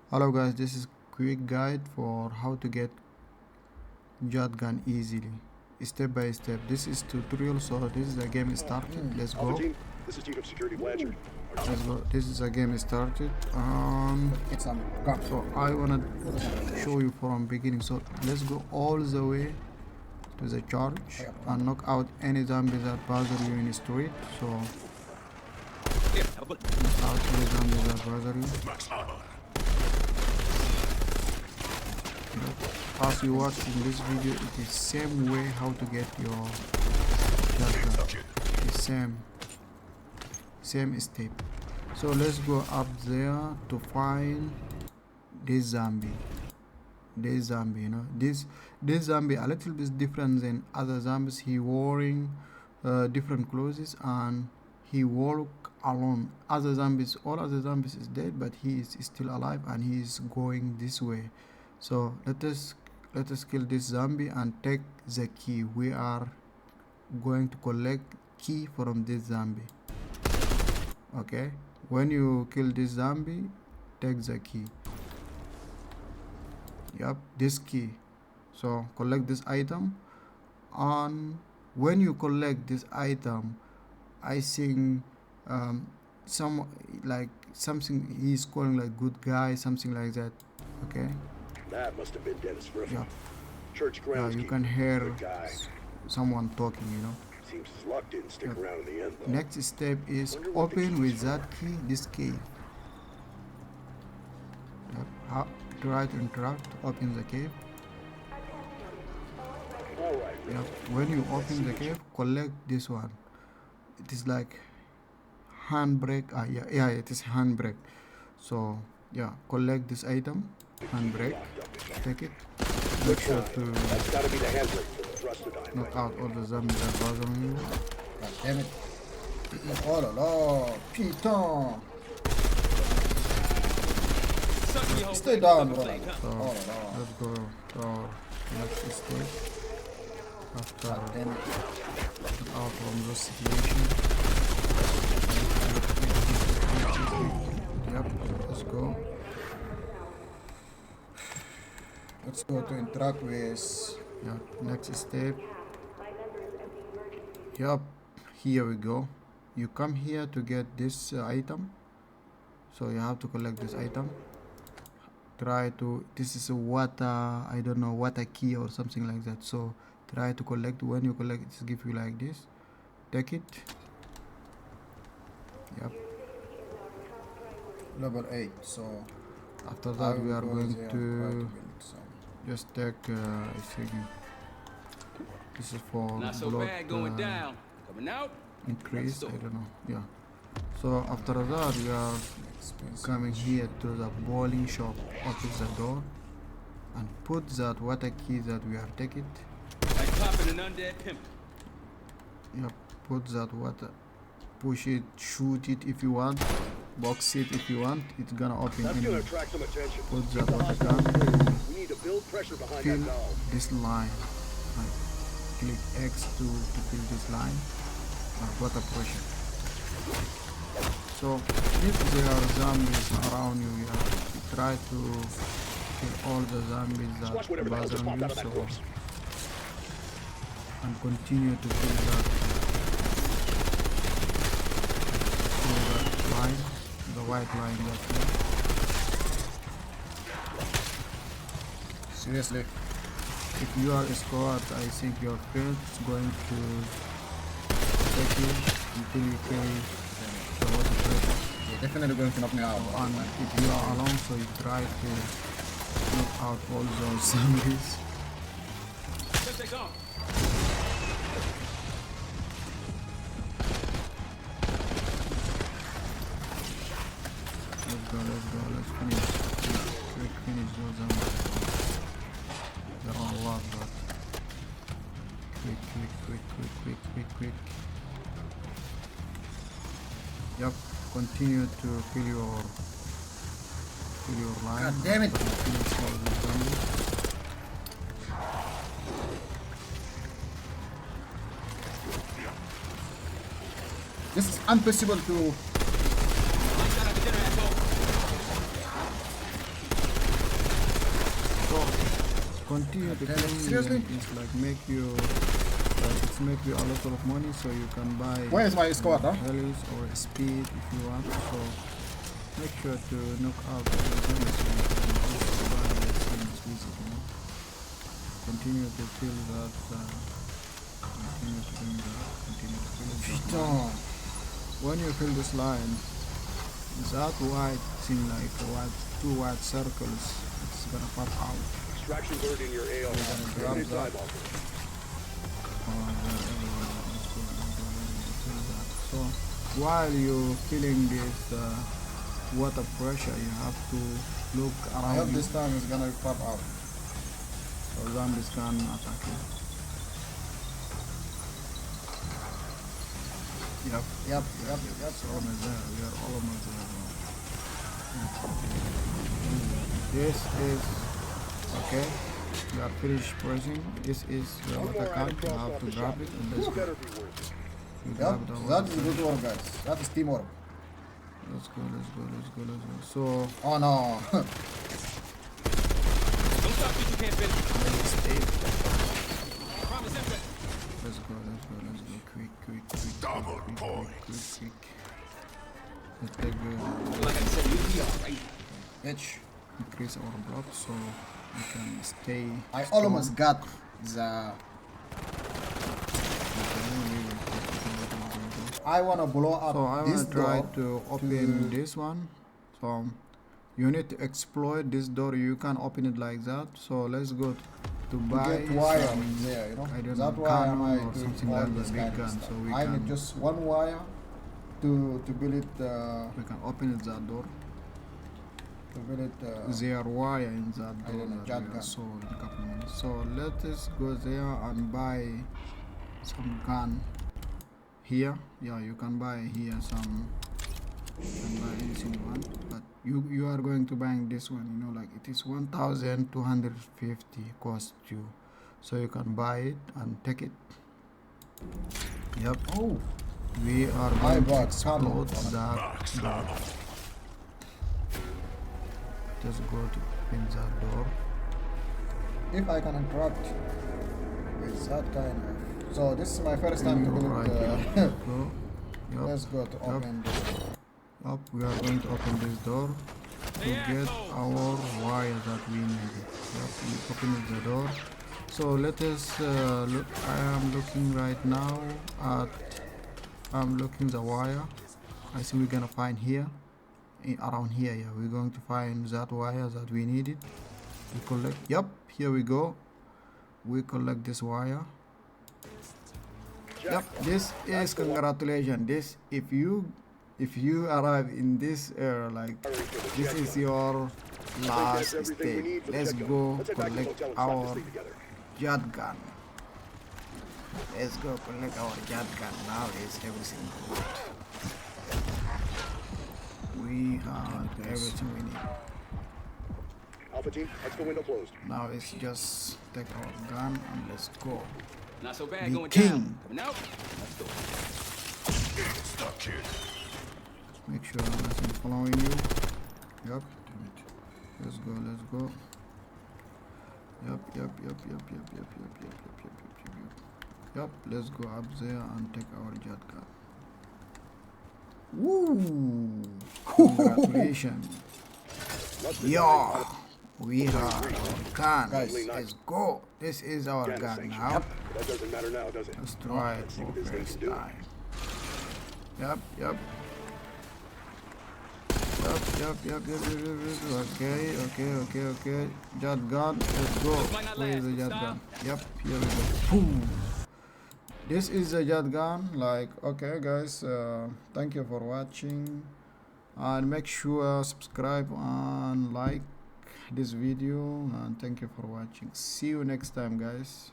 Hello guys, this is quick guide for how to get Jetgun easily, step by step. This is tutorial, so this is the game started. Let's go. Team, this is Chief of Security Blanchard. Let's go. This is a game started. It's gun. So I wanna show you from beginning. So let's go all the way to the church and knock out any zombies that bother you in the street. So knock out any zombies that bother you. As you watch in this video, it is same way how to get your shotgun. It's same step. So let's go up there to find this zombie. This zombie, you know, this zombie a little bit different than other zombies. He wearing different clothes and he walk alone. Other zombies, all other zombies is dead, but he is still alive and he is going this way. So let us kill this zombie and take the key. We are going to collect key from this zombie. Okay, when you kill this zombie, take the key. Yep, this key. So collect this item, and when you collect this item, I think something he's calling like good guy, something like that. Okay. That must have been Dennis Griffin. Yeah. Church grounds. You can hear someone talking, you know. Seems his luck didn't stick around in the end, though. Next step is open with that key this cave. Try to interact, open the cave. When you open the cave, collect this one. It is like handbrake. Yeah, it is handbrake. So yeah, collect this item, handbrake. Take it. Make sure to That's gotta be the handbrake for the thruster dime. knock out all the zombies that bother you. God damn it. Oh là là, putain. Stay down, bro. So Oh là là. let's go to our next step. After God damn it. out from this situation. Yep, let's go. Let's go to interact with. Yeah, next step. Yep, here we go. You come here to get this item. So you have to collect this item. Try to, this is a water, I don't know, water key or something like that. So try to collect. When you collect, it give you like this. Take it. Yep. Level 8, so After that we are going to some. just take I think this is for Not so blood bad going down. Coming out. increase, I don't know. Yeah, so after that we are coming here to the bowling shop. Open the door and put that water key that we are taking. Like popping an undead pimp. Yeah, put that water, push it, shoot it if you want, box it if you want. It's gonna open That's gonna anyway. attract some attention. Put that water gun, We need to build pressure behind fill that valve. this line, like click X to fill this line, water pressure. So if there are zombies around you, you have to try to kill all the zombies Watch that whatever the hell just bother popped you. out of that So corpse. and continue to fill that line, the white line that's there. Seriously. If you are a squad, I think your friend is going to take you until you kill the water pressure. You're definitely going to knock me out. And if you are alone, so you try to knock out all those zombies. Let's take off. Let's finish. Quick finish those zombies. There are a lot, but quick. Yep, continue to fill your line. God damn it. Finish all the zombies. This is impossible to. continue to Damn it, kill seriously? them is like make you it's make you a lot of money, so you can buy Where is my squad, huh? health or speed if you want. So make sure to knock out everything so you can also buy things with it, you know. Continue to kill that continue to do that, continue to kill that. Putain. When you kill this line, that white thing, like two white circles, it's gonna pop out. Extraction bird in your AO. grab Limited that. time offer. So while you feeling this water pressure, you have to look I around hope you, this time it's gonna pop out. so zombies can attack you. Yep, Yep. it's almost there. We are almost there. This is okay. You are finished pressing. This is your One water more can. item You crossed have off to the grab shop it list. and let's This go. better be worth it. You Yep. grab the That water is can. good work, guys. That is teamwork. Let's go. So Oh no. Don't stop me, you can't finish. Promise that. let's go. Quick. Let's take Like I said, you'll be alright. Bitch. increase our block so we can stay. I strong. almost got the. I wanna blow up So I this want to try door. to open this one. So you need to exploit this door. You can open it like that. So let's go to buy Get wire some, there, you know. I don't That's know, why am cannon I or doing something all like this the big kind of gun. stuff. So we I can need just one wire to build it. we can open it that door. To build it. There are wire in that I door don't know, that we Jetgun. have sold in a couple of minutes. So let us go there and buy some gun here. Yeah, you can buy here some. You can buy anything you want, but you are going to buy this one. You know, like it is 1,250 cost you, so you can buy it and take it. Yep. Oh, We are I going to bought explode cannon. that door. Just go to open that door. if I can interrupt with that kind of. So this is my first time to Go build right it. here. Go. Yep. Let's go to open this door. Up, we are going to open this door to get our wire that we need. Yep, we open the door. So let us look. I am looking right now at. I'm looking the wire. I think we're gonna find here, around here. Yeah, we're going to find that wire that we needed. We collect. Yep, here we go. We collect this wire. Yep, this is congratulations. This if you arrive in this area, like this is your last step. Let's go collect our Jetgun. Let's go collect our Jetgun. Now is everything good. We have everything we need. Alpha team, let's go window closed. Now it's just take our gun and let's go. Not so bad Be going king. down. Coming out. Let's go. Make sure nothing following you. Yep. Let's go. Yep. Yep, let's go up there and take our Jetgun. Woo! Congratulations. Yeah! We have our gun. Guys. Let's go. This is our Gun gun sanctioned. now. That doesn't matter now, does it? Let's try it Let's see for what this thing first can do. time. Yep. Okay. Jetgun, let's go. might not Where is the last. Jetgun? Stop. Yep, here we go. Boom. This is the Jetgun. Like, okay, guys. Thank you for watching, and make sure subscribe and like this video. And thank you for watching. See you next time, guys.